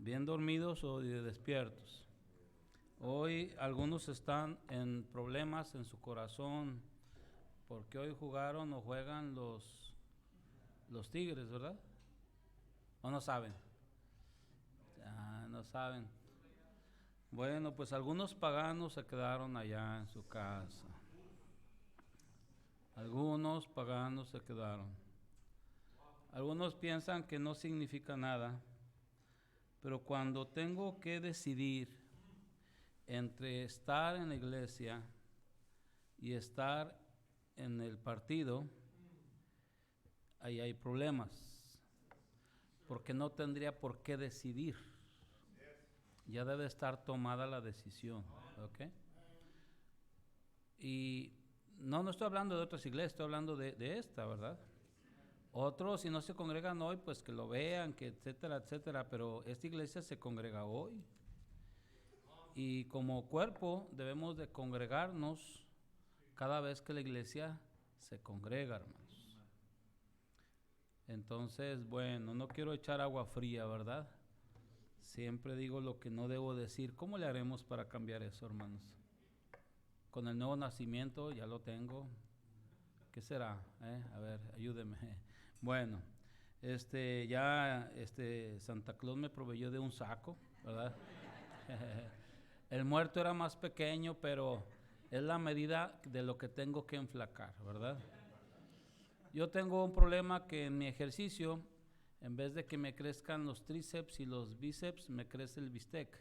bien dormidos o despiertos. Hoy algunos están en problemas en su corazón porque hoy jugaron o juegan los Tigres, ¿verdad? ¿O no saben? No saben. Bueno, pues algunos paganos se quedaron allá en su casa. Algunos paganos se quedaron. Algunos piensan que no significa nada, pero cuando tengo que decidir entre estar en la iglesia y estar en el partido, ahí hay problemas, porque no tendría por qué decidir. Ya debe estar tomada la decisión, ¿ok? Y no estoy hablando de otras iglesias, estoy hablando de esta, ¿verdad? Otros, si no se congregan hoy, pues que lo vean, que etcétera, etcétera, pero esta iglesia se congrega hoy. Y como cuerpo debemos de congregarnos cada vez que la iglesia se congrega, hermanos. Entonces, bueno, no quiero echar agua fría, ¿verdad? Siempre digo lo que no debo decir. ¿Cómo le haremos para cambiar eso, hermanos? Con el nuevo nacimiento ya lo tengo. ¿Qué será? A ver, ayúdeme. Bueno, Santa Claus me proveyó de un saco, ¿verdad? El muerto era más pequeño, pero es la medida de lo que tengo que enflacar, ¿verdad? Yo tengo un problema que en mi ejercicio, en vez de que me crezcan los tríceps y los bíceps, me crece el bistec.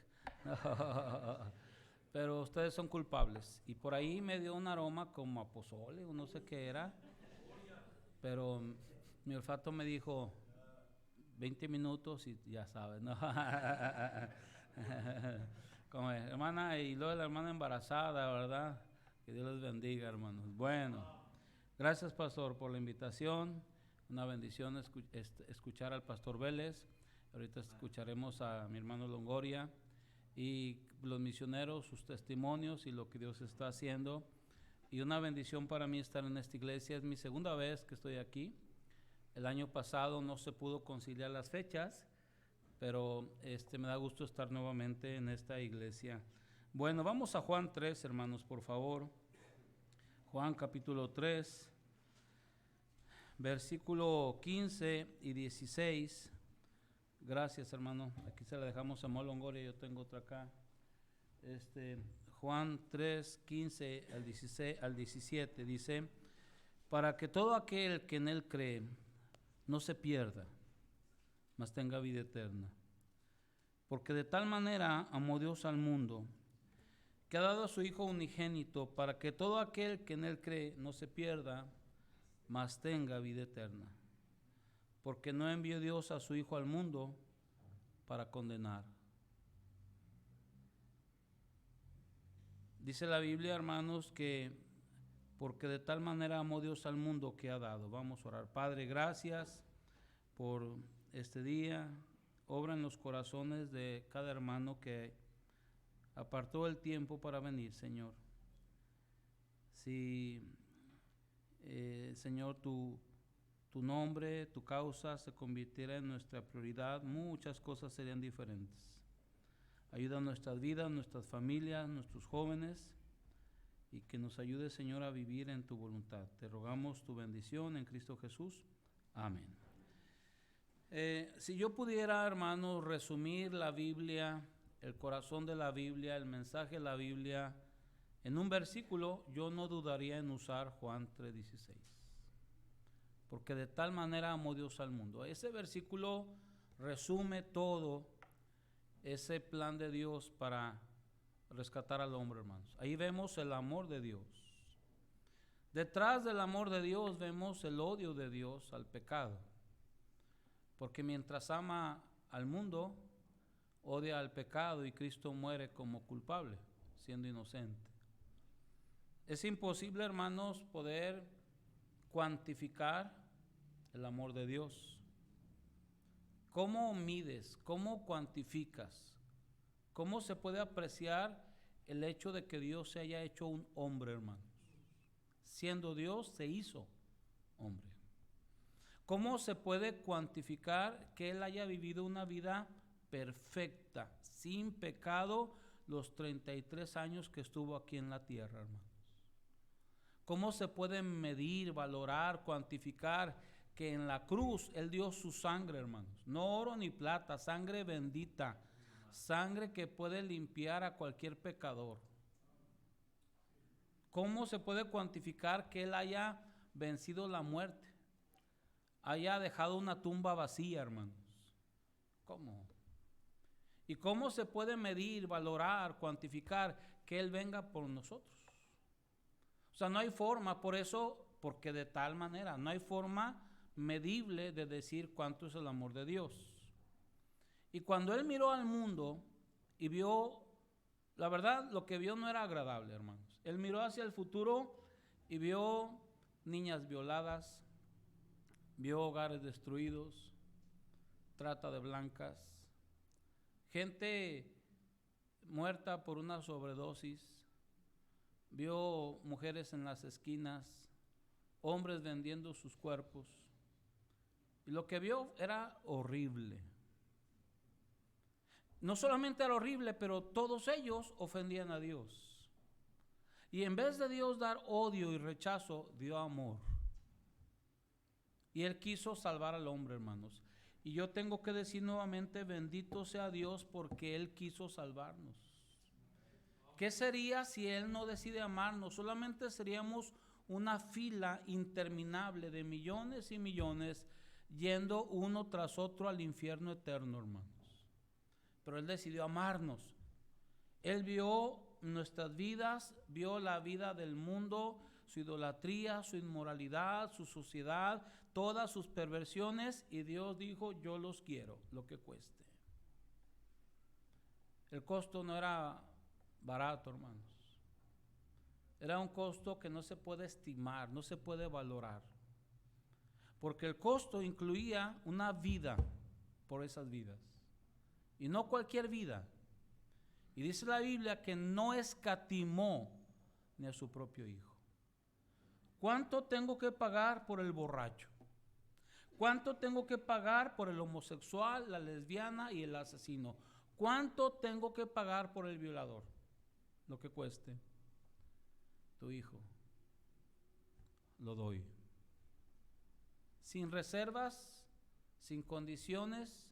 Pero ustedes son culpables. Y por ahí me dio un aroma como a pozole o no sé qué era. Pero mi olfato me dijo 20 minutos y ya sabes, ¿no? Como hermana, y luego la hermana embarazada, ¿verdad? Que Dios les bendiga, hermanos. Bueno, gracias, pastor, por la invitación. Una bendición escuchar al pastor Vélez. Ahorita escucharemos a mi hermano Longoria y los misioneros, sus testimonios y lo que Dios está haciendo. Y una bendición para mí estar en esta iglesia. Es mi segunda vez que estoy aquí. El año pasado no se pudo conciliar las fechas, pero me da gusto estar nuevamente en esta iglesia. Bueno, vamos a Juan 3, hermanos, por favor. Juan capítulo 3, versículo 15 y 16. Gracias, hermano. Aquí se la dejamos a Mo Longoria, yo tengo otra acá. Juan 3, 15 al 17 dice: para que todo aquel que en él cree no se pierda, mas tenga vida eterna. Porque de tal manera amó Dios al mundo, que ha dado a su Hijo unigénito, para que todo aquel que en él cree no se pierda, mas tenga vida eterna. Porque no envió Dios a su Hijo al mundo para condenar. Dice la Biblia, hermanos, que porque de tal manera amó Dios al mundo que ha dado. Vamos a orar. Padre, gracias por este día. Obra en los corazones de cada hermano que apartó el tiempo para venir, Señor. Si, Señor, tu nombre, tu causa se convirtiera en nuestra prioridad, muchas cosas serían diferentes. Ayuda a nuestras vidas, nuestras familias, nuestros jóvenes, y que nos ayude, Señor, a vivir en tu voluntad. Te rogamos tu bendición en Cristo Jesús. Amén. Si yo pudiera, hermanos, resumir la Biblia, el corazón de la Biblia, el mensaje de la Biblia, en un versículo, yo no dudaría en usar Juan 3:16. Porque de tal manera amó Dios al mundo. Ese versículo resume todo ese plan de Dios para rescatar al hombre, hermanos. Ahí vemos el amor de Dios. Detrás del amor de Dios vemos el odio de Dios al pecado. Porque mientras ama al mundo, odia al pecado, y Cristo muere como culpable, siendo inocente. Es imposible, hermanos, poder cuantificar el amor de Dios. ¿Cómo mides? ¿Cómo cuantificas? ¿Cómo se puede apreciar el hecho de que Dios se haya hecho un hombre, hermanos? Siendo Dios, se hizo hombre. ¿Cómo se puede cuantificar que Él haya vivido una vida perfecta, sin pecado, los 33 años que estuvo aquí en la tierra, hermanos. ¿Cómo se puede medir, valorar, cuantificar que en la cruz Él dio su sangre, hermanos? No oro ni plata, sangre bendita, sangre que puede limpiar a cualquier pecador. ¿Cómo se puede cuantificar que Él haya vencido la muerte? Haya dejado una tumba vacía, hermanos. ¿Cómo? ¿Y cómo se puede medir, valorar, cuantificar que Él venga por nosotros? O sea, no hay forma, por eso, porque de tal manera, no hay forma medible de decir cuánto es el amor de Dios. Y cuando Él miró al mundo y vio, la verdad, lo que vio no era agradable, hermanos. Él miró hacia el futuro y vio niñas violadas, vio hogares destruidos, trata de blancas, gente muerta por una sobredosis, vio mujeres en las esquinas, hombres vendiendo sus cuerpos. Y lo que vio era horrible. No solamente era horrible, pero todos ellos ofendían a Dios. Y en vez de Dios dar odio y rechazo, dio amor. Y Él quiso salvar al hombre, hermanos. Y yo tengo que decir nuevamente, bendito sea Dios porque Él quiso salvarnos. ¿Qué sería si Él no decide amarnos? Solamente seríamos una fila interminable de millones y millones yendo uno tras otro al infierno eterno, hermanos. Pero Él decidió amarnos. Él vio nuestras vidas, vio la vida del mundo, su idolatría, su inmoralidad, su suciedad, todas sus perversiones, y Dios dijo, yo los quiero, lo que cueste. El costo no era barato, hermanos. Era un costo que no se puede estimar, no se puede valorar. Porque el costo incluía una vida por esas vidas. Y no cualquier vida. Y dice la Biblia que no escatimó ni a su propio hijo. ¿Cuánto tengo que pagar por el borracho? ¿Cuánto tengo que pagar por el homosexual, la lesbiana y el asesino? ¿Cuánto tengo que pagar por el violador? Lo que cueste. Tu hijo. Lo doy. Sin reservas, sin condiciones,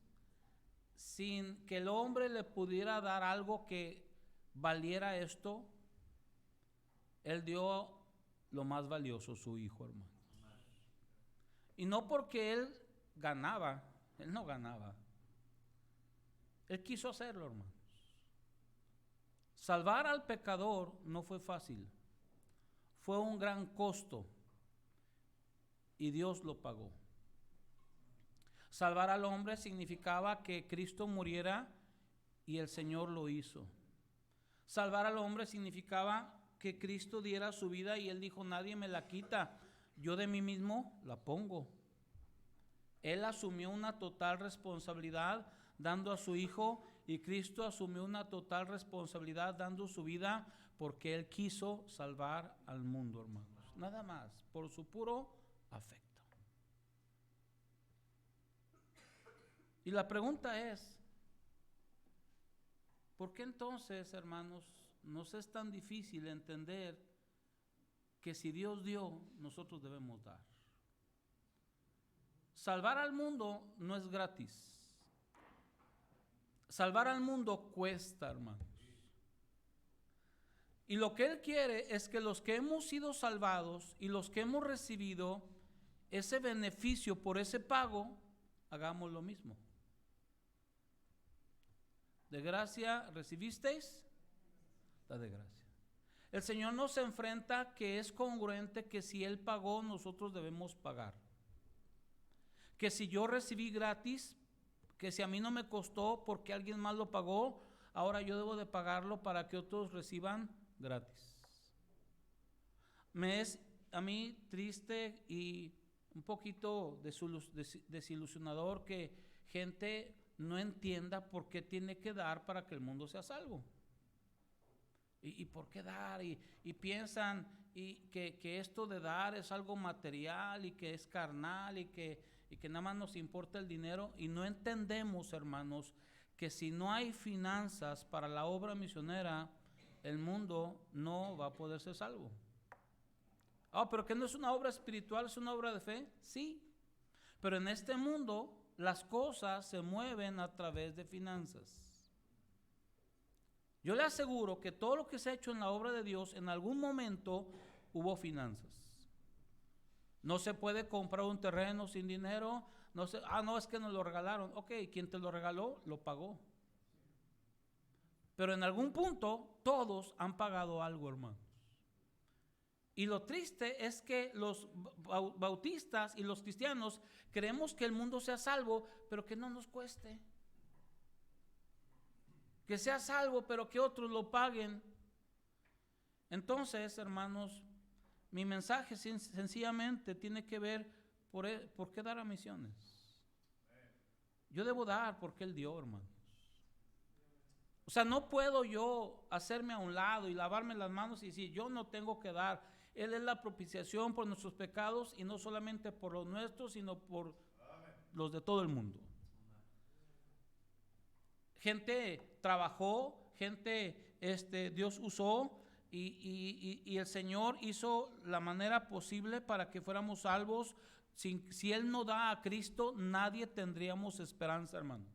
sin que el hombre le pudiera dar algo que valiera esto. Él dio lo más valioso, su hijo, hermano. Y no porque él ganaba, él no ganaba. Él quiso hacerlo, hermanos. Salvar al pecador no fue fácil. Fue un gran costo. Y Dios lo pagó. Salvar al hombre significaba que Cristo muriera y el Señor lo hizo. Salvar al hombre significaba que Cristo diera su vida y Él dijo, nadie me la quita, yo de mí mismo la pongo. Él asumió una total responsabilidad dando a su Hijo y Cristo asumió una total responsabilidad dando su vida porque Él quiso salvar al mundo, hermanos. Nada más, por su puro afecto. Y la pregunta es, ¿por qué entonces, hermanos, nos es tan difícil entender que si Dios dio, nosotros debemos dar? Salvar al mundo no es gratis. Salvar al mundo cuesta, hermanos. Y lo que Él quiere es que los que hemos sido salvados y los que hemos recibido ese beneficio por ese pago, hagamos lo mismo. De gracia recibisteis, da de gracia. El Señor nos enfrenta que es congruente que si Él pagó, nosotros debemos pagar. Que si yo recibí gratis, que si a mí no me costó porque alguien más lo pagó, ahora yo debo de pagarlo para que otros reciban gratis. Me es a mí triste y un poquito desilusionador que gente no entienda por qué tiene que dar para que el mundo sea salvo. ¿Y por qué dar? Y piensan que esto de dar es algo material y que es carnal y que nada más nos importa el dinero. Y no entendemos, hermanos, que si no hay finanzas para la obra misionera, el mundo no va a poder ser salvo. Pero que no es una obra espiritual, es una obra de fe, sí. Pero en este mundo las cosas se mueven a través de finanzas. Yo le aseguro que todo lo que se ha hecho en la obra de Dios, en algún momento hubo finanzas. No se puede comprar un terreno sin dinero. No, es que nos lo regalaron. Ok, quien te lo regaló, lo pagó. Pero en algún punto, todos han pagado algo, hermanos. Y lo triste es que los bautistas y los cristianos queremos que el mundo sea salvo, pero que no nos cueste. Que sea salvo, pero que otros lo paguen. Entonces, hermanos, mi mensaje sencillamente tiene que ver por qué dar a misiones. Yo debo dar porque Él dio, hermanos. O sea, no puedo yo hacerme a un lado y lavarme las manos y decir, yo no tengo que dar. Él es la propiciación por nuestros pecados, y no solamente por los nuestros, sino por los de todo el mundo. Gente trabajó, gente Dios usó, y el Señor hizo la manera posible para que fuéramos salvos. Si Él no da a Cristo, nadie tendríamos esperanza, hermanos.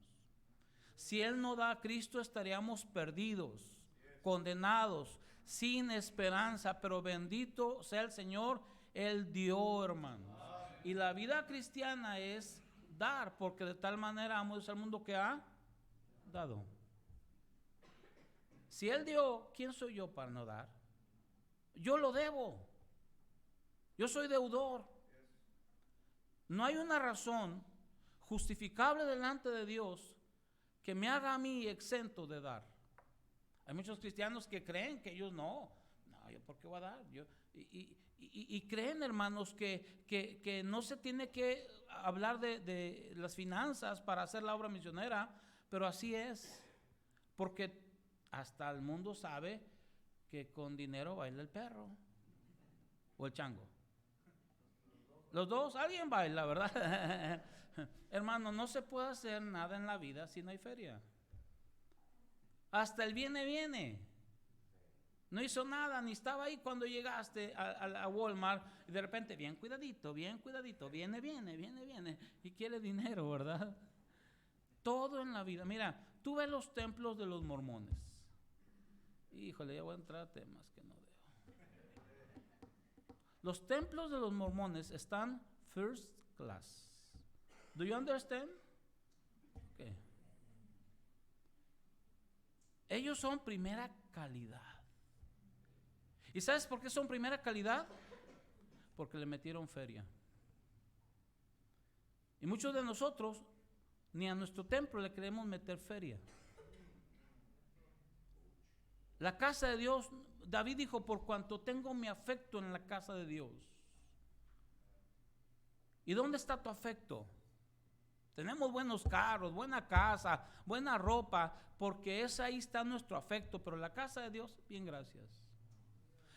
Si Él no da a Cristo, estaríamos perdidos, condenados, sin esperanza. Pero bendito sea el Señor, Él dio, hermanos. Y la vida cristiana es dar, porque de tal manera amamos al mundo que ha dado. Si Él dio, ¿quién soy yo para no dar? Yo lo debo. Yo soy deudor. No hay una razón justificable delante de Dios que me haga a mí exento de dar. Hay muchos cristianos que creen que ellos no, ¿yo por qué voy a dar? Y creen, hermanos, que no se tiene que hablar de las finanzas para hacer la obra misionera, pero así es, porque hasta el mundo sabe que con dinero baila el perro o el chango. Los dos, alguien baila, ¿verdad? Hermano, no se puede hacer nada en la vida si no hay feria. Hasta el viene. No hizo nada, ni estaba ahí cuando llegaste a Walmart y de repente, bien cuidadito, viene. Y quiere dinero, ¿verdad? Todo en la vida. Mira, tú ves los templos de los mormones. Híjole, ya voy a entrar a temas que no debo. Los templos de los mormones están first class. Do you understand? Okay. Ellos son primera calidad. ¿Y sabes por qué son primera calidad? Porque le metieron feria. Y muchos de nosotros ni a nuestro templo le queremos meter feria. La casa de Dios, David dijo, por cuanto tengo mi afecto en la casa de Dios. ¿Y dónde está tu afecto? Tenemos buenos carros, buena casa, buena ropa, porque ahí está nuestro afecto, pero la casa de Dios, bien, gracias.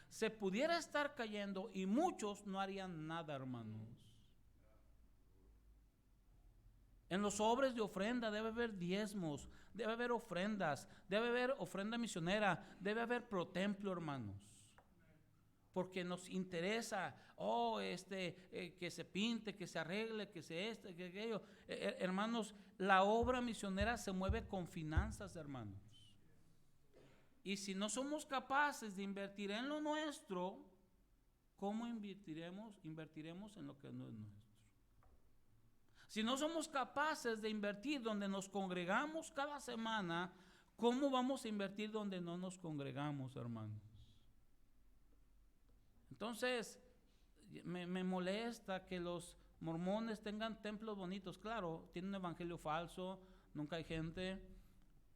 Se pudiera estar cayendo y muchos no harían nada, hermanos. En los sobres de ofrenda debe haber diezmos, debe haber ofrendas, debe haber ofrenda misionera, debe haber protemplo, hermanos. Porque nos interesa, que se pinte, que se arregle, que se que aquello. Hermanos, la obra misionera se mueve con finanzas, hermanos. Y si no somos capaces de invertir en lo nuestro, ¿cómo invertiremos en lo que no es nuestro? Si no somos capaces de invertir donde nos congregamos cada semana, ¿cómo vamos a invertir donde no nos congregamos, hermanos? Entonces, me molesta que los mormones tengan templos bonitos. Claro, tienen un evangelio falso, nunca hay gente,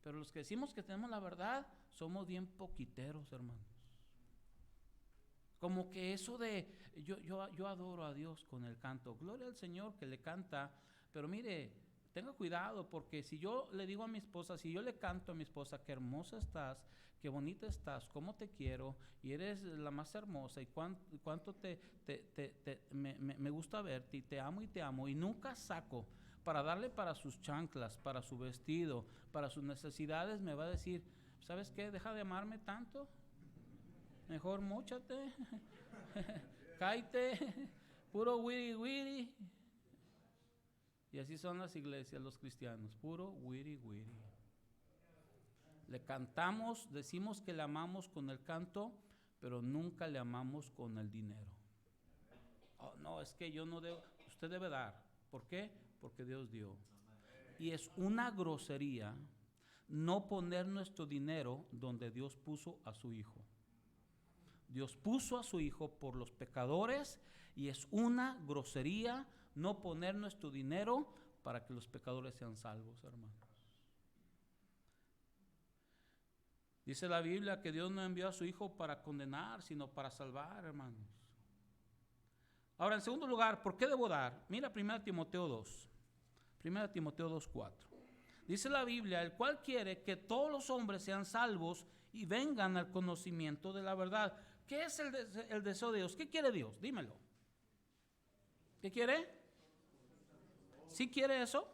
pero los que decimos que tenemos la verdad, somos bien poquiteros, hermanos. Como que eso de, yo adoro a Dios con el canto, gloria al Señor que le canta, pero mire, tenga cuidado, porque si yo le digo a mi esposa, si yo le canto a mi esposa, qué hermosa estás, qué bonita estás, cómo te quiero, y eres la más hermosa, y cuánto me gusta verte, y te amo, y nunca saco, para darle para sus chanclas, para su vestido, para sus necesidades, me va a decir, ¿sabes qué? Deja de amarme tanto. Mejor móchate, cáite, puro wiri wiri. Y así son las iglesias, los cristianos, puro wiri wiri. Le cantamos, decimos que le amamos con el canto, pero nunca le amamos con el dinero. Oh, no, es que yo no debo, usted debe dar. ¿Por qué? Porque Dios dio. Y es una grosería no poner nuestro dinero donde Dios puso a su Hijo. Dios puso a su Hijo por los pecadores y es una grosería no poner nuestro dinero para que los pecadores sean salvos, hermanos. Dice la Biblia que Dios no envió a su Hijo para condenar, sino para salvar, hermanos. Ahora, en segundo lugar, ¿por qué debo dar? Mira 1 Timoteo 2. 1 Timoteo 2:4. Dice la Biblia, el cual quiere que todos los hombres sean salvos y vengan al conocimiento de la verdad. ¿Qué es el deseo de Dios? ¿Qué quiere Dios? Dímelo. ¿Qué quiere? ¿Sí quiere eso?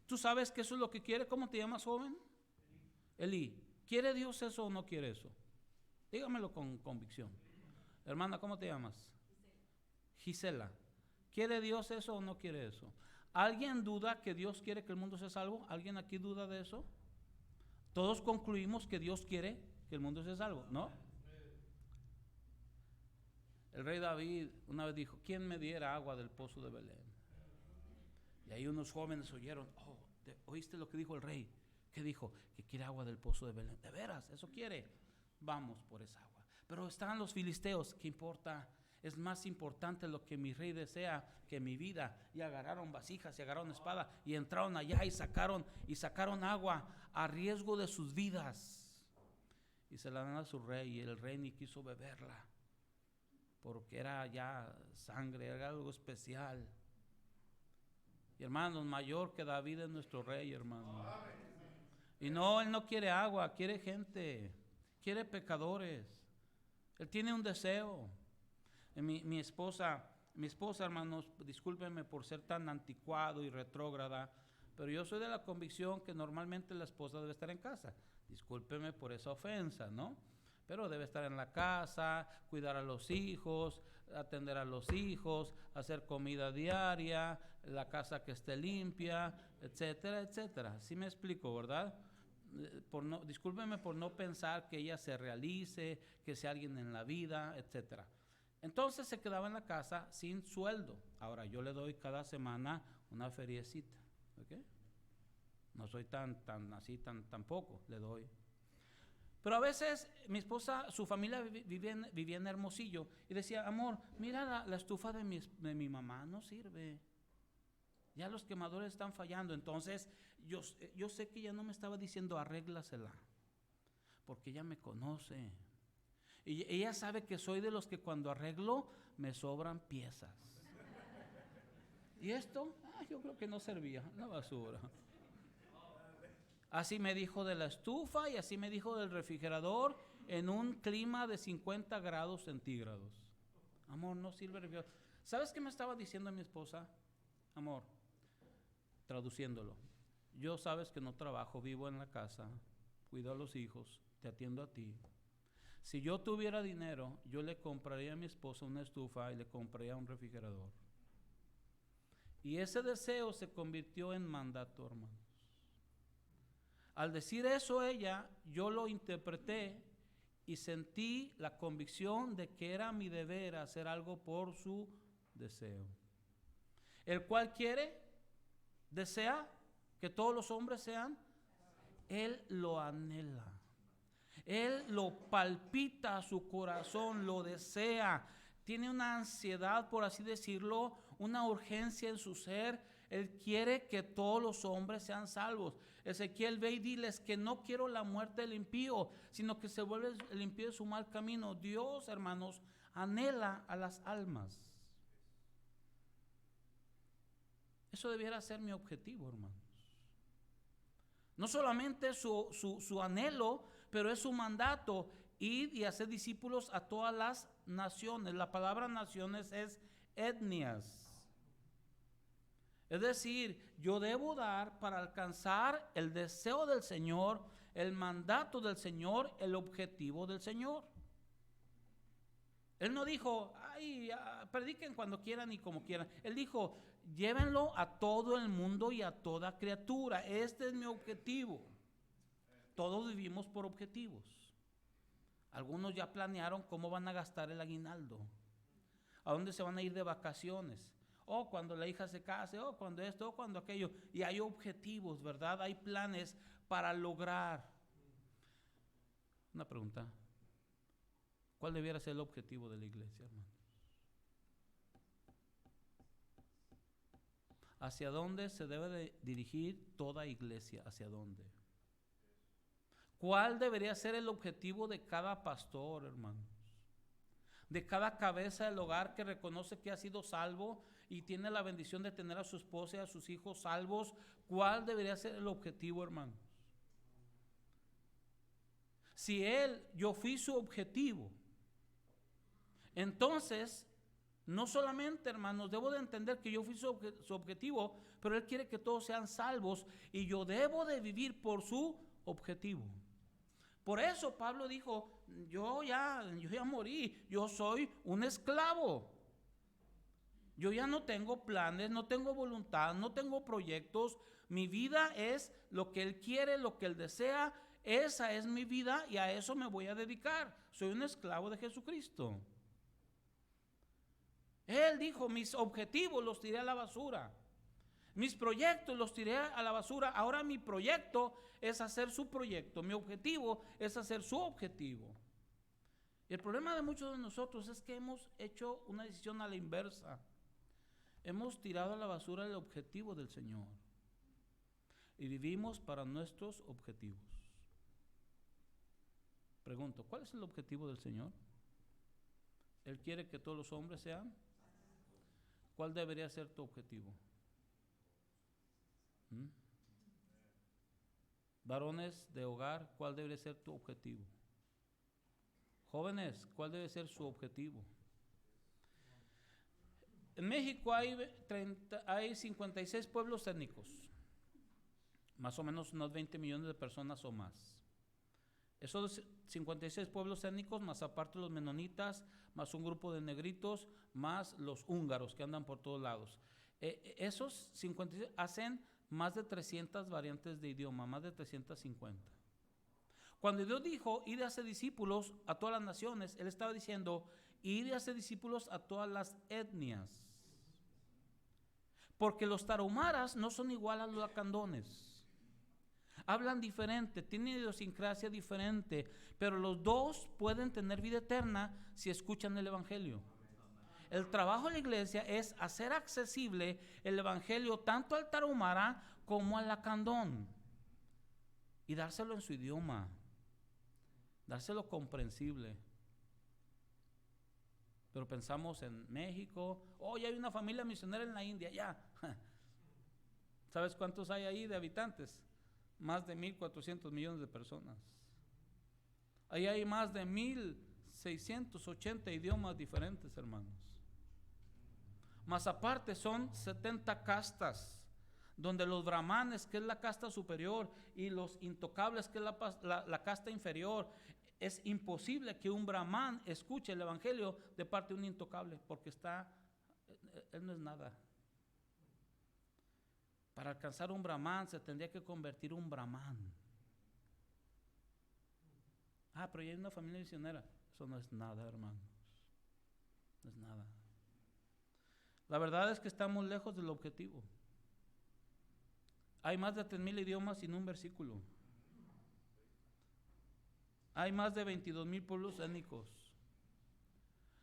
¿Tú sabes que eso es lo que quiere? ¿Cómo te llamas, joven? Eli. ¿Quiere Dios eso o no quiere eso? Dígamelo con convicción. Hermana, ¿cómo te llamas? Gisela. ¿Quiere Dios eso o no quiere eso? ¿Alguien duda que Dios quiere que el mundo sea salvo? ¿Alguien aquí duda de eso? Todos concluimos que Dios quiere que el mundo sea salvo, ¿no? El rey David una vez dijo, ¿quién me diera agua del pozo de Belén? Y ahí unos jóvenes oyeron, ¿oíste lo que dijo el rey? ¿Qué dijo? Que quiere agua del pozo de Belén. ¿De veras? ¿Eso quiere? Vamos por esa agua. Pero estaban los filisteos, ¿qué importa? Es más importante lo que mi rey desea que mi vida. Y agarraron vasijas y agarraron espada y entraron allá y sacaron agua a riesgo de sus vidas. Y se la dan a su rey y el rey ni quiso beberla porque era ya sangre, era algo especial. Y hermanos, mayor que David es nuestro rey, hermano. Y no, él no quiere agua, quiere gente, quiere pecadores. Él tiene un deseo. Mi esposa, hermanos, discúlpenme por ser tan anticuado y retrógrada, pero yo soy de la convicción que normalmente la esposa debe estar en casa. Discúlpenme por esa ofensa, ¿no? Pero debe estar en la casa, cuidar a los hijos, atender a los hijos, hacer comida diaria, la casa que esté limpia, etcétera, etcétera. ¿Sí me explico, verdad? Discúlpenme por no pensar que ella se realice, que sea alguien en la vida, etcétera. Entonces se quedaba en la casa sin sueldo. Ahora yo le doy cada semana una feriecita, ¿ok? No soy tan poco, le doy. Pero a veces mi esposa, su familia vivía en Hermosillo y decía, amor, mira la estufa de mi mamá, no sirve. Ya los quemadores están fallando. Entonces yo sé que ella no me estaba diciendo arréglasela, porque ella me conoce. Y ella sabe que soy de los que cuando arreglo me sobran piezas. Y esto, yo creo que no servía, la basura. Así me dijo de la estufa y así me dijo del refrigerador en un clima de 50 grados centígrados. Amor, no sirve el refrigerador. ¿Sabes qué me estaba diciendo mi esposa? Amor, traduciéndolo. Yo sabes que no trabajo, vivo en la casa, cuido a los hijos, te atiendo a ti. Si yo tuviera dinero, yo le compraría a mi esposa una estufa y le compraría un refrigerador. Y ese deseo se convirtió en mandato, hermanos. Al decir eso ella, yo lo interpreté y sentí la convicción de que era mi deber hacer algo por su deseo. El cual desea que todos los hombres sean, él lo anhela. Él lo palpita a su corazón, lo desea. Tiene una ansiedad, por así decirlo, una urgencia en su ser. Él quiere que todos los hombres sean salvos. Ezequiel ve y diles que no quiero la muerte del impío, sino que se vuelve el impío de su mal camino. Dios, hermanos, anhela a las almas. Eso debiera ser mi objetivo, hermanos. No solamente su anhelo, pero es su mandato, ir y hacer discípulos a todas las naciones. La palabra naciones es etnias. Es decir, yo debo dar para alcanzar el deseo del Señor, el mandato del Señor, el objetivo del Señor. Él no dijo, ay, prediquen cuando quieran y como quieran. Él dijo, llévenlo a todo el mundo y a toda criatura. Este es mi objetivo. Todos vivimos por objetivos. Algunos ya planearon cómo van a gastar el aguinaldo, a dónde se van a ir de vacaciones, o cuando la hija se case, o cuando esto, o cuando aquello. Y hay objetivos, ¿verdad? Hay planes para lograr. Una pregunta. ¿Cuál debiera ser el objetivo de la iglesia, hermano? ¿Hacia dónde se debe de dirigir toda iglesia? ¿Hacia dónde? ¿Cuál debería ser el objetivo de cada pastor, hermanos? De cada cabeza del hogar que reconoce que ha sido salvo y tiene la bendición de tener a su esposa y a sus hijos salvos. ¿Cuál debería ser el objetivo, hermanos? Si yo fui su objetivo, entonces, no solamente, hermanos, debo de entender que yo fui su objetivo, pero Él quiere que todos sean salvos y yo debo de vivir por su objetivo. Por eso Pablo dijo, yo ya morí, yo soy un esclavo. Yo ya no tengo planes, no tengo voluntad, no tengo proyectos. Mi vida es lo que Él quiere, lo que Él desea. Esa es mi vida y a eso me voy a dedicar. Soy un esclavo de Jesucristo. Él dijo, mis objetivos los tiré a la basura. Mis proyectos los tiré a la basura. Ahora mi proyecto es hacer su proyecto. Mi objetivo es hacer su objetivo. Y el problema de muchos de nosotros es que hemos hecho una decisión a la inversa. Hemos tirado a la basura el objetivo del Señor. Y vivimos para nuestros objetivos. Pregunto, ¿cuál es el objetivo del Señor? Él quiere que todos los hombres sean. ¿Cuál debería ser tu objetivo? Varones de hogar, ¿cuál debería ser tu objetivo? Jóvenes, ¿cuál debe ser su objetivo? En México hay 56 pueblos étnicos, más o menos unos 20 millones de personas o más. Esos 56 pueblos étnicos, más aparte los menonitas, más un grupo de negritos, más los húngaros que andan por todos lados. Esos 56 hacen más de 300 variantes de idioma, más de 350. Cuando Dios dijo, id y hacer discípulos a todas las naciones, Él estaba diciendo, id y hacer discípulos a todas las etnias. Porque los tarahumaras no son igual a los lacandones. Hablan diferente, tienen idiosincrasia diferente, pero los dos pueden tener vida eterna si escuchan el Evangelio. El trabajo de la iglesia es hacer accesible el Evangelio tanto al tarahumara como al lacandón y dárselo en su idioma, dárselo comprensible. Pero pensamos en México, ya hay una familia misionera en la India, ya. ¿Sabes cuántos hay ahí de habitantes? Más de 1,400 millones de personas. Ahí hay más de 1,680 idiomas diferentes, hermanos. Más aparte son 70 castas, donde los brahmanes, que es la casta superior, y los intocables, que es la casta inferior. Es imposible que un brahman escuche el evangelio de parte de un intocable, porque él no es nada. Para alcanzar un brahman se tendría que convertir un brahman. Pero ya hay una familia misionera. Eso no es nada, hermanos. No es nada. La verdad es que estamos lejos del objetivo. Hay más de 3,000 idiomas sin un versículo. Hay más de 22,000 pueblos étnicos.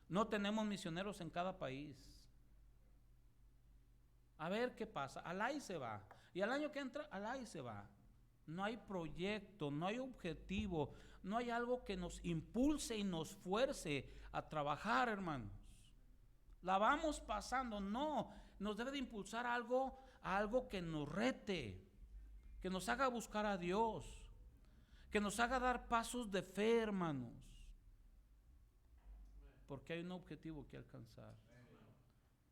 No tenemos misioneros en cada país. A ver qué pasa. Alá y se va. Y al año que entra, alá y se va. No hay proyecto, no hay objetivo, no hay algo que nos impulse y nos fuerce a trabajar, hermanos. La vamos pasando, no. Nos debe de impulsar algo que nos rete, que nos haga buscar a Dios, que nos haga dar pasos de fe, hermanos. Porque hay un objetivo que alcanzar.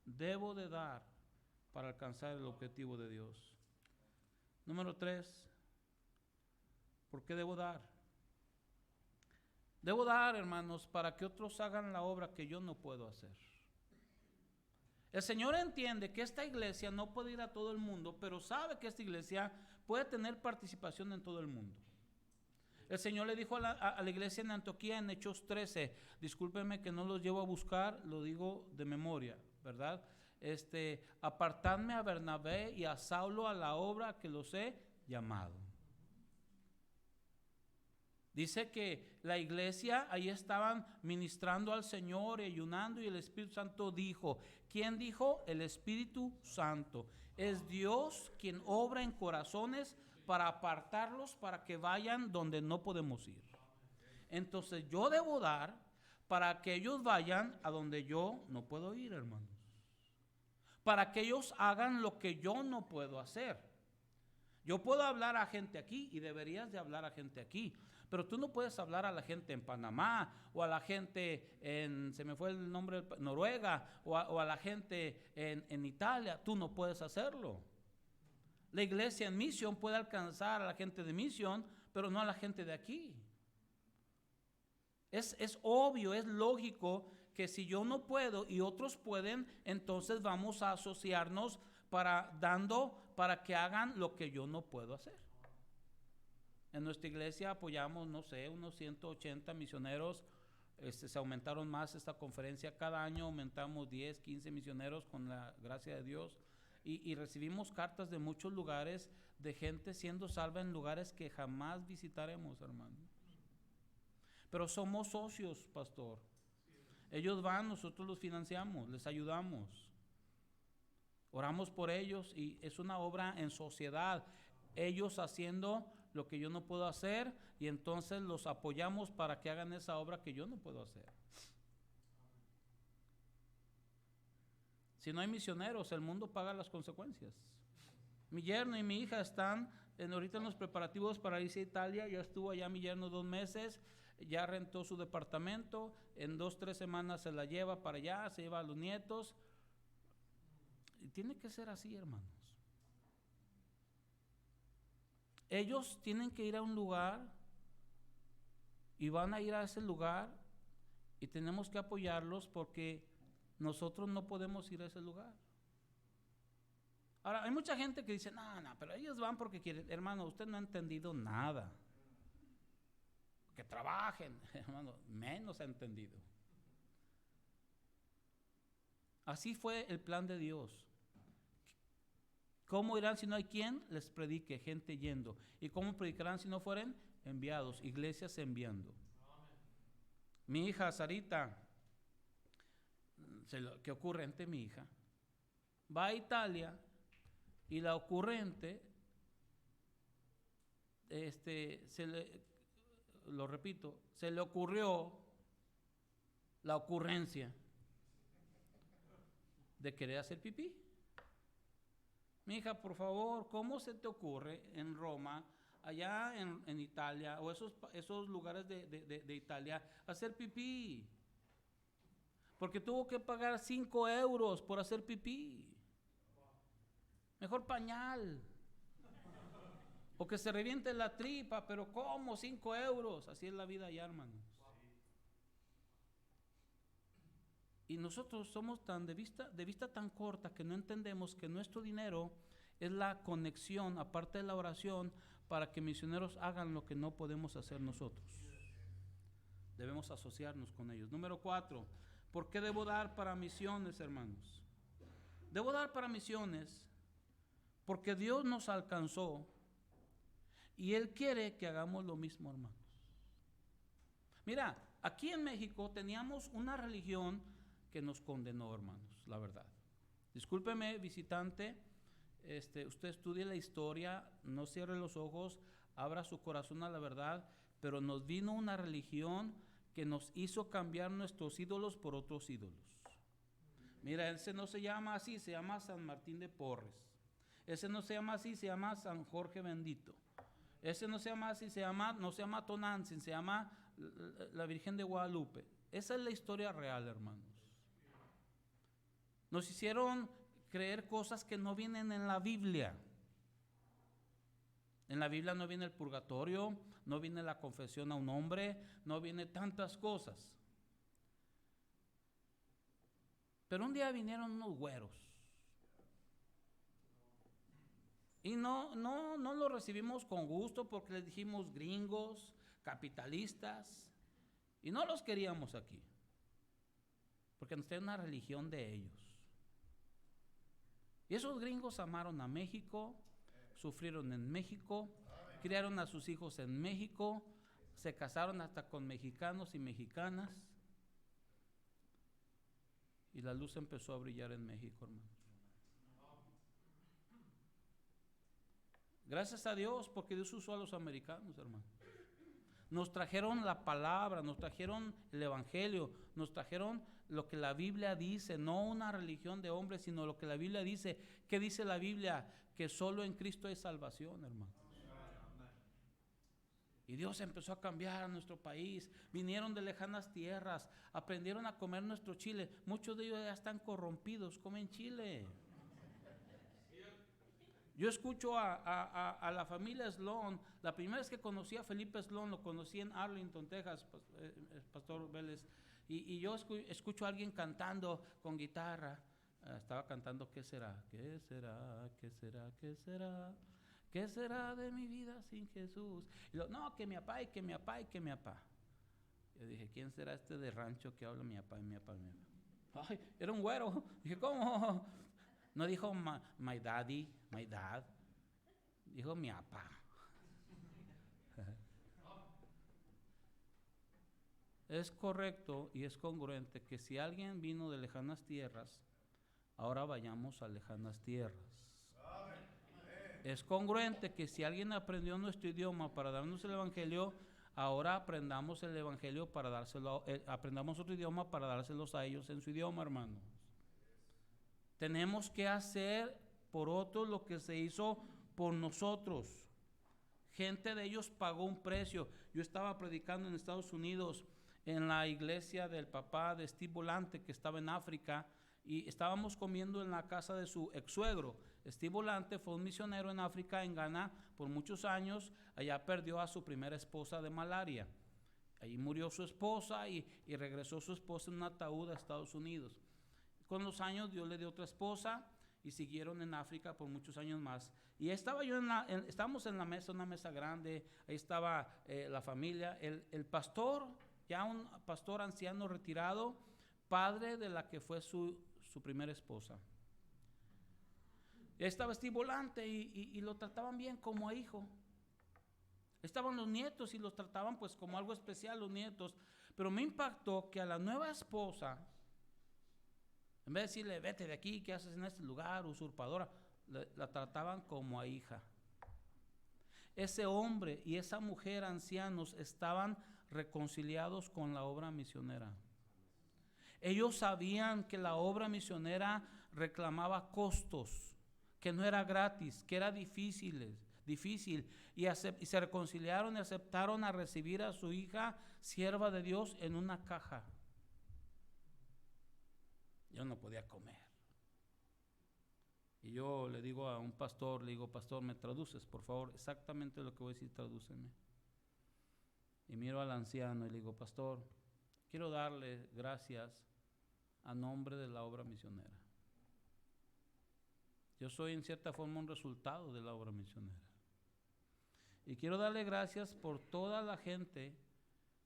Debo de dar para alcanzar el objetivo de Dios. Número 3, ¿por qué debo dar? Debo dar, hermanos, para que otros hagan la obra que yo no puedo hacer. El Señor entiende que esta iglesia no puede ir a todo el mundo, pero sabe que esta iglesia puede tener participación en todo el mundo. El Señor le dijo a la iglesia en Antioquía en Hechos 13, discúlpenme que no los llevo a buscar, lo digo de memoria, ¿verdad? Apartadme a Bernabé y a Saulo a la obra que los he llamado. Dice que la iglesia, ahí estaban ministrando al Señor y ayunando, y el Espíritu Santo dijo. ¿Quién dijo? El Espíritu Santo. Es Dios quien obra en corazones para apartarlos para que vayan donde no podemos ir. Entonces yo debo dar para que ellos vayan a donde yo no puedo ir, hermanos. Para que ellos hagan lo que yo no puedo hacer. Yo puedo hablar a gente aquí y deberías de hablar a gente aquí. Pero tú no puedes hablar a la gente en Panamá o a la gente en, se me fue el nombre, Noruega o a la gente en Italia. Tú no puedes hacerlo. La iglesia en misión puede alcanzar a la gente de misión, pero no a la gente de aquí. Es obvio, es lógico que si yo no puedo y otros pueden, entonces vamos a asociarnos para que hagan lo que yo no puedo hacer. En nuestra iglesia apoyamos, no sé, unos 180 misioneros. Se aumentaron más esta conferencia. Cada año aumentamos 10, 15 misioneros con la gracia de Dios. Y recibimos cartas de muchos lugares de gente siendo salva en lugares que jamás visitaremos, hermanos. Pero somos socios, pastor. Ellos van, nosotros los financiamos, les ayudamos. Oramos por ellos y es una obra en sociedad. Ellos haciendo lo que yo no puedo hacer y entonces los apoyamos para que hagan esa obra que yo no puedo hacer. Si no hay misioneros, el mundo paga las consecuencias. Mi yerno y mi hija están ahorita en los preparativos para irse a Italia. Ya estuvo allá mi yerno 2 meses, ya rentó su departamento. En 2, 3 semanas se la lleva para allá, se lleva a los nietos. Y tiene que ser así, hermanos. Ellos tienen que ir a un lugar y van a ir a ese lugar y tenemos que apoyarlos porque nosotros no podemos ir a ese lugar. Ahora, hay mucha gente que dice, no, pero ellos van porque quieren. Hermano, usted no ha entendido nada. Que trabajen, hermano, menos ha entendido. Así fue el plan de Dios. ¿Cómo irán si no hay quien les predique? Gente yendo. ¿Y cómo predicarán si no fueren enviados? Iglesias enviando. Mi hija Sarita, qué ocurrente mi hija, va a Italia y la ocurrente, lo repito, se le ocurrió la ocurrencia de querer hacer pipí. Mi hija, por favor, ¿cómo se te ocurre en Roma, allá en Italia, o esos lugares de Italia, hacer pipí? Porque tuvo que pagar 5 euros por hacer pipí. Mejor pañal. O que se reviente la tripa, pero ¿cómo? 5 euros. Así es la vida allá, hermanos. Y nosotros somos tan de vista tan corta que no entendemos que nuestro dinero es la conexión, aparte de la oración, para que misioneros hagan lo que no podemos hacer nosotros. Debemos asociarnos con ellos. Número 4, ¿por qué debo dar para misiones, hermanos? Debo dar para misiones porque Dios nos alcanzó y Él quiere que hagamos lo mismo, hermanos. Mira, aquí en México teníamos una religión que nos condenó, hermanos, la verdad. Discúlpeme, visitante, usted estudie la historia, no cierre los ojos, abra su corazón a la verdad, pero nos vino una religión que nos hizo cambiar nuestros ídolos por otros ídolos. Mira, ese no se llama así, se llama San Martín de Porres. Ese no se llama así, se llama San Jorge Bendito. Ese no se llama así, no se llama Tonantzin, se llama la Virgen de Guadalupe. Esa es la historia real, hermanos. Nos hicieron creer cosas que no vienen en la Biblia. En la Biblia no viene el purgatorio, no viene la confesión a un hombre, no viene tantas cosas. Pero un día vinieron unos güeros. Y no los recibimos con gusto porque les dijimos gringos, capitalistas. Y no los queríamos aquí. Porque nos traen una religión de ellos. Y esos gringos amaron a México, sufrieron en México, criaron a sus hijos en México, se casaron hasta con mexicanos y mexicanas. Y la luz empezó a brillar en México, hermanos. Gracias a Dios, porque Dios usó a los americanos, hermanos. Nos trajeron la palabra, nos trajeron el evangelio, nos trajeron lo que la Biblia dice, no una religión de hombres, sino lo que la Biblia dice. ¿Qué dice la Biblia? Que solo en Cristo hay salvación, hermano. Y Dios empezó a cambiar a nuestro país. Vinieron de lejanas tierras, aprendieron a comer nuestro chile. Muchos de ellos ya están corrompidos, comen chile. Yo escucho a la familia Sloan. La primera vez que conocí a Felipe Sloan, lo conocí en Arlington, Texas, Pastor Vélez. Y yo escucho a alguien cantando con guitarra. Estaba cantando, ¿qué será? ¿Qué será? ¿Qué será? ¿Qué será? ¿Qué será de mi vida sin Jesús? Y no, que mi papá y que mi papá y que mi papá. Yo dije, ¿quién será este de rancho que habla mi papá y mi papá y mi papá? Ay, era un güero. Dije, ¿cómo? No dijo my daddy, my dad. Dijo mi papá. Es correcto y es congruente que si alguien vino de lejanas tierras, ahora vayamos a lejanas tierras. Es congruente que si alguien aprendió nuestro idioma para darnos el evangelio, ahora aprendamos el evangelio para dárselo, aprendamos otro idioma para dárselos a ellos en su idioma, hermanos. Tenemos que hacer por otros lo que se hizo por nosotros. Gente de ellos pagó un precio. Yo estaba predicando en Estados Unidos en la iglesia del papá de Steve Volante, que estaba en África, y estábamos comiendo en la casa de su ex suegro. Steve Volante fue un misionero en África, en Ghana, por muchos años. Allá perdió a su primera esposa de malaria. Allí murió su esposa y regresó su esposa en un ataúd a Estados Unidos. Con los años Dios le dio otra esposa y siguieron en África por muchos años más. Y estaba yo estábamos en la mesa, una mesa grande, ahí estaba la familia, el pastor, ya un pastor anciano retirado, padre de la que fue su primera esposa. Estaba Steve Volante y lo trataban bien como a hijo. Estaban los nietos y los trataban pues como algo especial los nietos. Pero me impactó que a la nueva esposa, en vez de decirle, vete de aquí, ¿qué haces en este lugar, usurpadora? La trataban como a hija. Ese hombre y esa mujer ancianos estaban reconciliados con la obra misionera. Ellos sabían que la obra misionera reclamaba costos, que no era gratis, que era difícil, y se reconciliaron y aceptaron a recibir a su hija, sierva de Dios, en una caja. Yo no podía comer. Y yo le digo a un pastor, le digo, pastor, ¿me traduces, por favor? Exactamente lo que voy a decir, tradúceme. Y miro al anciano y le digo, pastor, quiero darle gracias a nombre de la obra misionera. Yo soy en cierta forma un resultado de la obra misionera. Y quiero darle gracias por toda la gente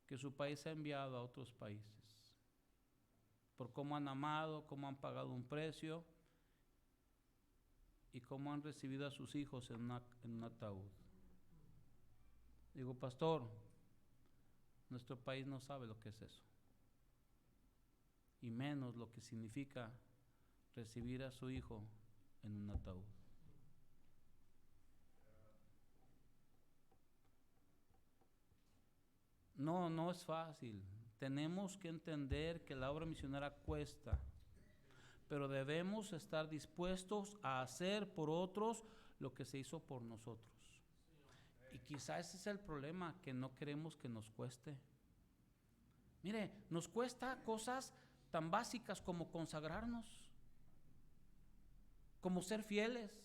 que su país ha enviado a otros países. Por cómo han amado, cómo han pagado un precio y cómo han recibido a sus hijos en un ataúd. Digo, pastor, nuestro país no sabe lo que es eso. Y menos lo que significa recibir a su hijo en un ataúd. No es fácil. Tenemos que entender que la obra misionera cuesta, pero debemos estar dispuestos a hacer por otros lo que se hizo por nosotros. Y quizá ese es el problema, que no queremos que nos cueste. Mire, nos cuesta cosas tan básicas como consagrarnos. como ser fieles,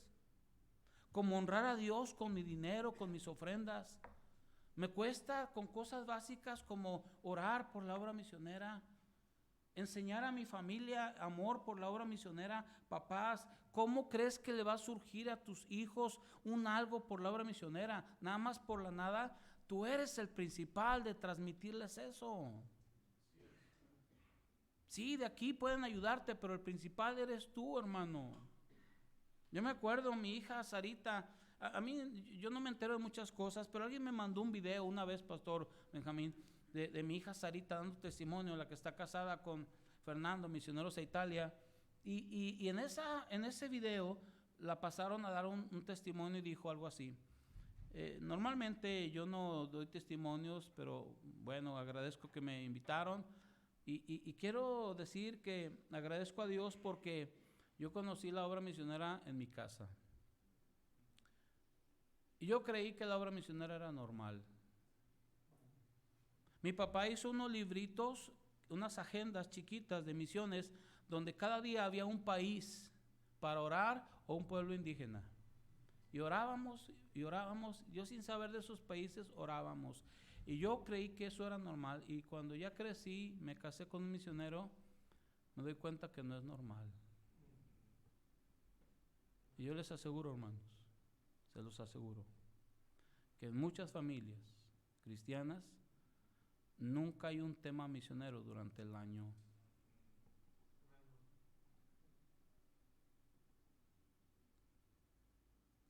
como honrar a Dios con mi dinero, con mis ofrendas. Me cuesta con cosas básicas como orar por la obra misionera, enseñar a mi familia amor por la obra misionera. Papás, ¿cómo crees que le va a surgir a tus hijos un algo por la obra misionera? Nada más por la nada. Tú eres el principal de transmitirles eso. Sí, de aquí pueden ayudarte, pero el principal eres tú, hermano. Yo me acuerdo, mi hija Sarita, a mí yo no me entero de muchas cosas, pero alguien me mandó un video una vez, Pastor Benjamín, de mi hija Sarita dando testimonio, la que está casada con Fernando, misioneros a Italia, y en ese video la pasaron a dar un testimonio y dijo algo así. Normalmente yo no doy testimonios, pero bueno, agradezco que me invitaron y quiero decir que agradezco a Dios porque yo conocí la obra misionera en mi casa. Y yo creí que la obra misionera era normal. Mi papá hizo unos libritos, unas agendas chiquitas de misiones, donde cada día había un país para orar o un pueblo indígena. Y orábamos, yo sin saber de esos países orábamos. Y yo creí que eso era normal. Y cuando ya crecí, me casé con un misionero, me doy cuenta que no es normal. Y yo les aseguro, hermanos, se los aseguro, que en muchas familias cristianas nunca hay un tema misionero durante el año.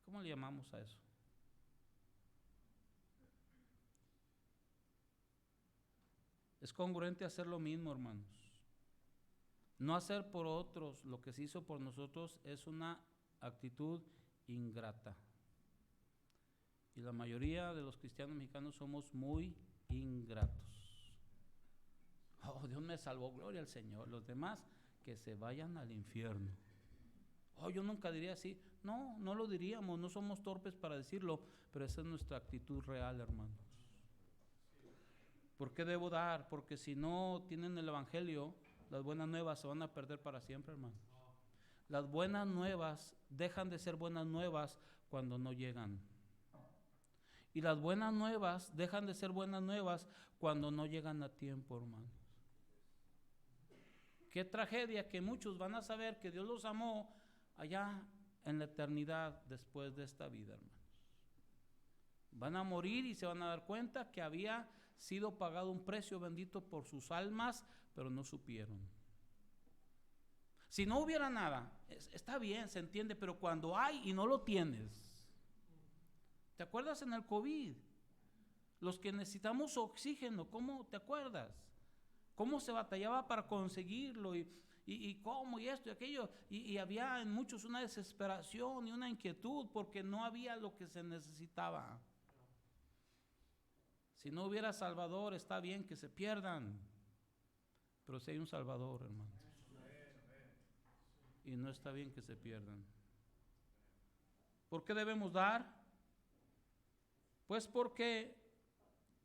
¿Cómo le llamamos a eso? Es congruente hacer lo mismo, hermanos. No hacer por otros lo que se hizo por nosotros es una actitud ingrata. Y la mayoría de los cristianos mexicanos somos muy ingratos. Oh, Dios me salvó, gloria al Señor. Los demás que se vayan al infierno. Oh, yo nunca diría así. No, no lo diríamos, no somos torpes para decirlo, pero esa es nuestra actitud real, hermanos. ¿Por qué debo dar? Porque si no tienen el evangelio, las buenas nuevas se van a perder para siempre, hermanos. Las buenas nuevas dejan de ser buenas nuevas cuando no llegan. Y las buenas nuevas dejan de ser buenas nuevas cuando no llegan a tiempo, hermanos. Qué tragedia que muchos van a saber que Dios los amó allá en la eternidad después de esta vida, hermanos. Van a morir y se van a dar cuenta que había sido pagado un precio bendito por sus almas, pero no supieron. Si no hubiera nada, está bien, se entiende, pero cuando hay y no lo tienes. ¿Te acuerdas en el COVID? Los que necesitamos oxígeno, ¿cómo te acuerdas? ¿Cómo se batallaba para conseguirlo? Y cómo, y esto y aquello. Y había en muchos una desesperación y una inquietud porque no había lo que se necesitaba. Si no hubiera Salvador, está bien que se pierdan. Pero si hay un Salvador, hermanos. Y no está bien que se pierdan. ¿Por qué debemos dar? Pues porque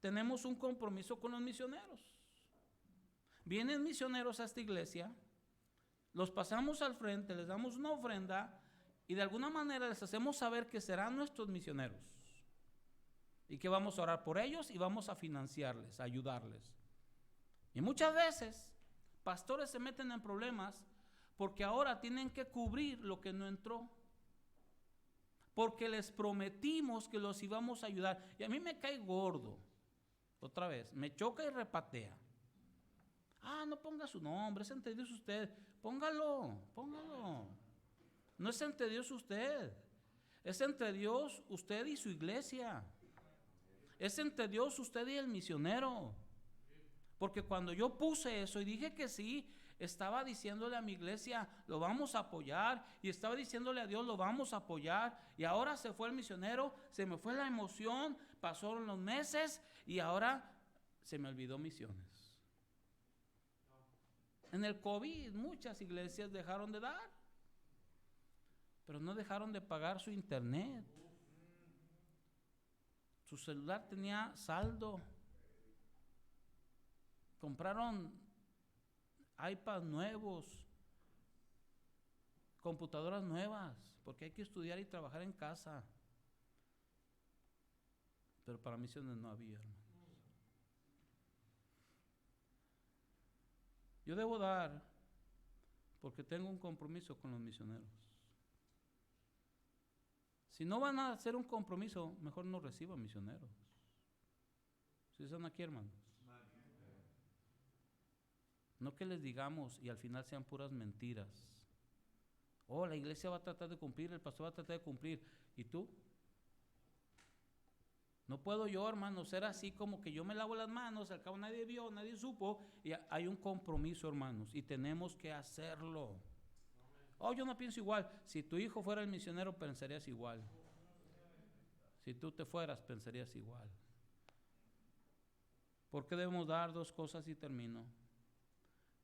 tenemos un compromiso con los misioneros. Vienen misioneros a esta iglesia, los pasamos al frente, les damos una ofrenda y de alguna manera les hacemos saber que serán nuestros misioneros y que vamos a orar por ellos y vamos a financiarles, a ayudarles. Y muchas veces pastores se meten en problemas porque ahora tienen que cubrir lo que no entró. Porque les prometimos que los íbamos a ayudar. Y a mí me cae gordo. Otra vez, me choca y repatea. Ah, no ponga su nombre, es entre Dios usted. Póngalo. No es entre Dios usted. Es entre Dios usted y su iglesia. Es entre Dios usted y el misionero. Porque cuando yo puse eso y dije que sí, estaba diciéndole a mi iglesia, lo vamos a apoyar, y estaba diciéndole a Dios, lo vamos a apoyar, y ahora se fue el misionero, se me fue la emoción, pasaron los meses, y ahora se me olvidó misiones. En el COVID muchas iglesias dejaron de dar, pero no dejaron de pagar su internet. Su celular tenía saldo. Compraron iPads nuevos. computadoras nuevas, porque hay que estudiar y trabajar en casa. Pero para misiones no había, hermanos. Yo debo dar porque tengo un compromiso con los misioneros. Si no van a hacer un compromiso, mejor no reciban misioneros. Si están aquí, hermanos. No que les digamos y al final sean puras mentiras. Oh, la iglesia va a tratar de cumplir, el pastor va a tratar de cumplir. ¿Y tú? No puedo yo, hermano, ser así como que yo me lavo las manos, al cabo nadie vio, nadie supo. Y hay un compromiso, hermanos, y tenemos que hacerlo. Oh, yo no pienso igual. Si tu hijo fuera el misionero, pensarías igual. Si tú te fueras, pensarías igual. ¿Por qué debemos dar dos cosas y termino?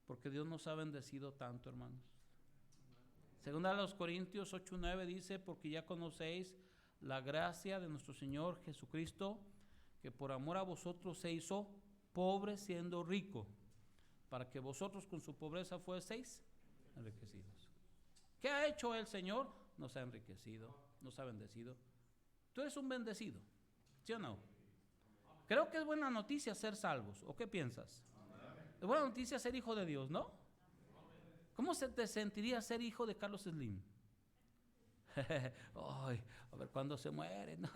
Porque Dios nos ha bendecido tanto, hermanos. Segunda a los Corintios 8:9 dice, porque ya conocéis la gracia de nuestro Señor Jesucristo, que por amor a vosotros se hizo pobre siendo rico, para que vosotros con su pobreza fueseis enriquecidos. ¿Qué ha hecho el Señor? Nos ha enriquecido, nos ha bendecido. Tú eres un bendecido, ¿sí o no? Creo que es buena noticia ser salvos, ¿o qué piensas? Es buena noticia ser hijo de Dios, ¿no? ¿Cómo se te sentiría ser hijo de Carlos Slim? Ay, a ver cuándo se muere, ¿no?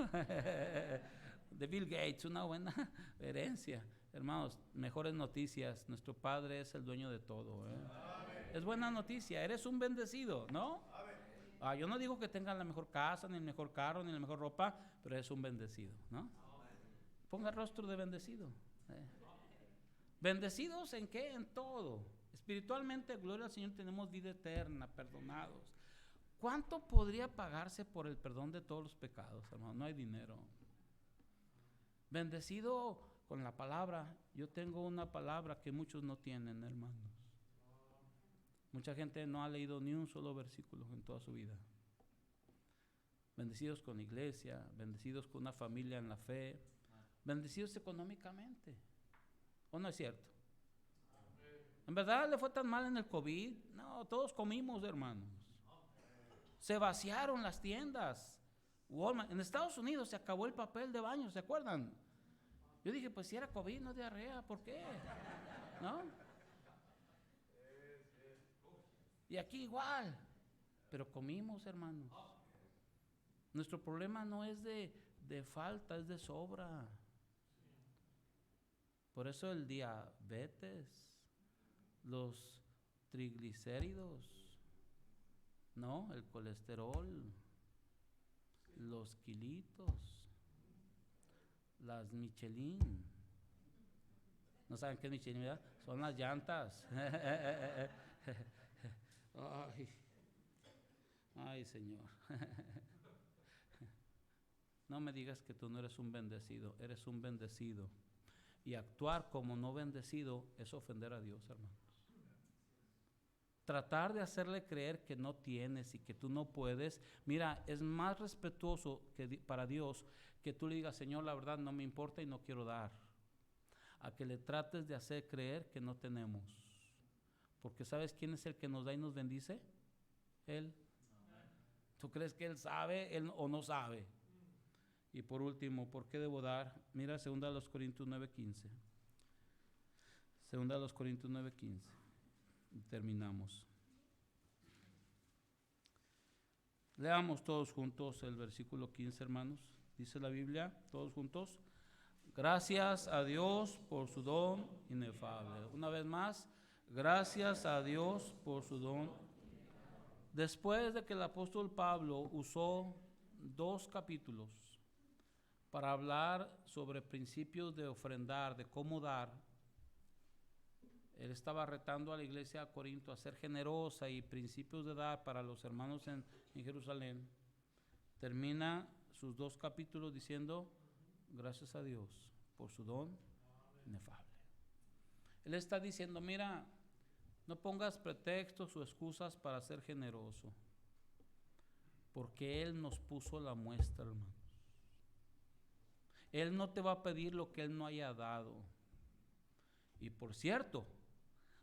De Bill Gates, una buena herencia. Hermanos, mejores noticias. Nuestro Padre es el dueño de todo, ¿eh? Es buena noticia, eres un bendecido, ¿no? Yo no digo que tengas la mejor casa, ni el mejor carro, ni la mejor ropa, pero eres un bendecido, ¿no? Ponga rostro de bendecido. ¿Bendecidos en qué? En todo. Espiritualmente, gloria al Señor, tenemos vida eterna, perdonados. ¿Cuánto podría pagarse por el perdón de todos los pecados, hermano? No hay dinero. Bendecido con la palabra. Yo tengo una palabra que muchos no tienen, hermanos. Mucha gente no ha leído ni un solo versículo en toda su vida. Bendecidos con iglesia, bendecidos con una familia en la fe, bendecidos económicamente. ¿O no es cierto? ¿En verdad le fue tan mal en el COVID? No, todos comimos, hermanos. Se vaciaron las tiendas. Walmart. En Estados Unidos se acabó el papel de baño, ¿se acuerdan? Yo dije, pues si era COVID, no diarrea, ¿por qué? ¿No? Y aquí igual. Pero comimos, hermanos. Nuestro problema no es de falta, es de sobra. Por eso el diabetes, los triglicéridos, ¿no? El colesterol, los kilitos, las Michelin. ¿No saben qué es Michelin, verdad? Son las llantas. Ay, Señor. No me digas que tú no eres un bendecido, eres un bendecido. Y actuar como no bendecido es ofender a Dios, hermanos. Tratar de hacerle creer que no tienes y que tú no puedes, mira, es más respetuoso para Dios que tú le digas, Señor, la verdad no me importa y no quiero dar, a que le trates de hacer creer que no tenemos. Porque ¿sabes quién es el que nos da y nos bendice? Él. ¿Tú crees que Él sabe o no sabe? Y por último, ¿por qué debo dar? Mira, 2 Corintios 9:15. 2 Corintios 9:15. Y terminamos. Leamos todos juntos el versículo 15, hermanos. Dice la Biblia, todos juntos. Gracias a Dios por su don inefable. Una vez más, gracias a Dios por su don. Después de que el apóstol Pablo usó 2 capítulos para hablar sobre principios de ofrendar, de cómo dar, él estaba retando a la iglesia de Corinto a ser generosa y principios de dar para los hermanos en Jerusalén. Termina sus 2 capítulos diciendo, gracias a Dios por su don inefable. Él está diciendo, mira, no pongas pretextos o excusas para ser generoso, porque Él nos puso la muestra, hermanos. Él no te va a pedir lo que Él no haya dado. Y por cierto,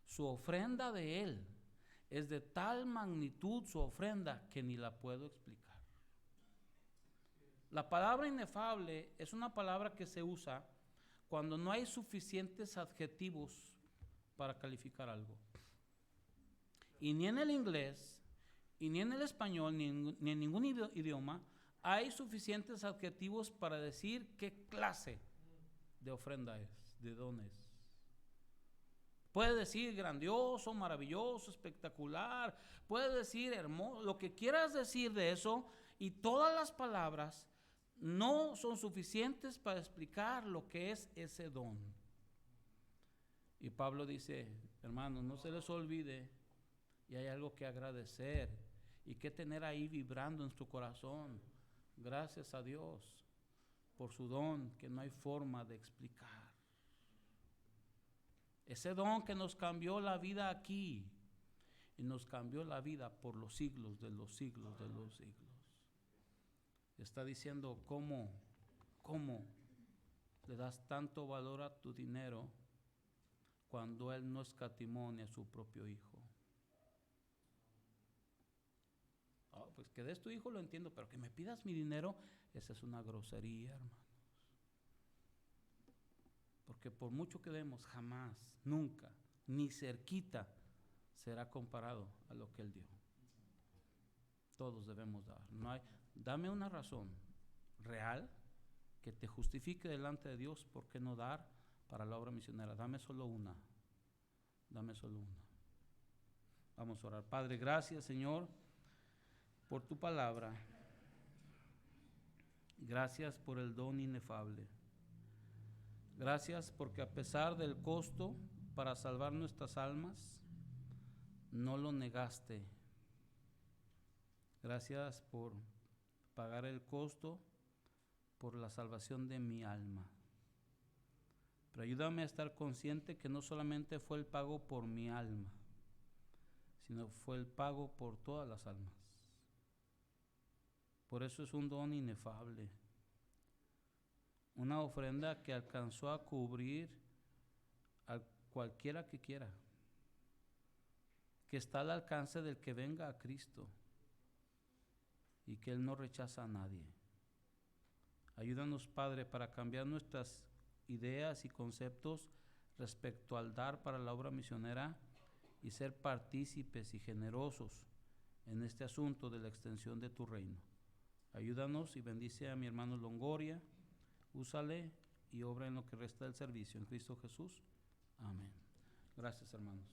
su ofrenda de Él Es de tal magnitud su ofrenda que ni la puedo explicar. La palabra inefable es una palabra que se usa cuando no hay suficientes adjetivos para calificar algo. Y ni en el inglés, y ni en el español, ni en ningún idioma hay suficientes adjetivos para decir qué clase de ofrenda es, de don es. Puede decir grandioso, maravilloso, espectacular, puede decir hermoso, lo que quieras decir de eso, y todas las palabras no son suficientes para explicar lo que es ese don. Y Pablo dice, hermanos, no se les olvide, y hay algo que agradecer y que tener ahí vibrando en su corazón. Gracias a Dios por su don que no hay forma de explicar. Ese don que nos cambió la vida aquí y nos cambió la vida por los siglos de los siglos de los siglos. Está diciendo cómo le das tanto valor a tu dinero cuando Él no escatimó ni a su propio hijo. Oh, pues que des tu hijo lo entiendo, pero que me pidas mi dinero, esa es una grosería, hermanos. Porque por mucho que demos, jamás, nunca, ni cerquita será comparado a lo que Él dio. Todos debemos dar. No hay, dame una razón real que te justifique delante de Dios por qué no dar para la obra misionera. Dame solo una. Dame solo una. Vamos a orar. Padre, gracias, Señor, por tu palabra. Gracias por el don inefable. Gracias porque a pesar del costo para salvar nuestras almas, no lo negaste. Gracias por pagar el costo por la salvación de mi alma. Pero ayúdame a estar consciente que no solamente fue el pago por mi alma, sino fue el pago por todas las almas. Por eso es un don inefable. Una ofrenda que alcanzó a cubrir a cualquiera que quiera, que está al alcance del que venga a Cristo y que Él no rechaza a nadie. Ayúdanos, Padre, para cambiar nuestras ideas y conceptos respecto al dar para la obra misionera y ser partícipes y generosos en este asunto de la extensión de tu reino. Ayúdanos y bendice a mi hermano Longoria. Úsale y obra en lo que resta del servicio. En Cristo Jesús. Amén. Gracias, hermanos.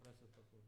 Gracias, pastor.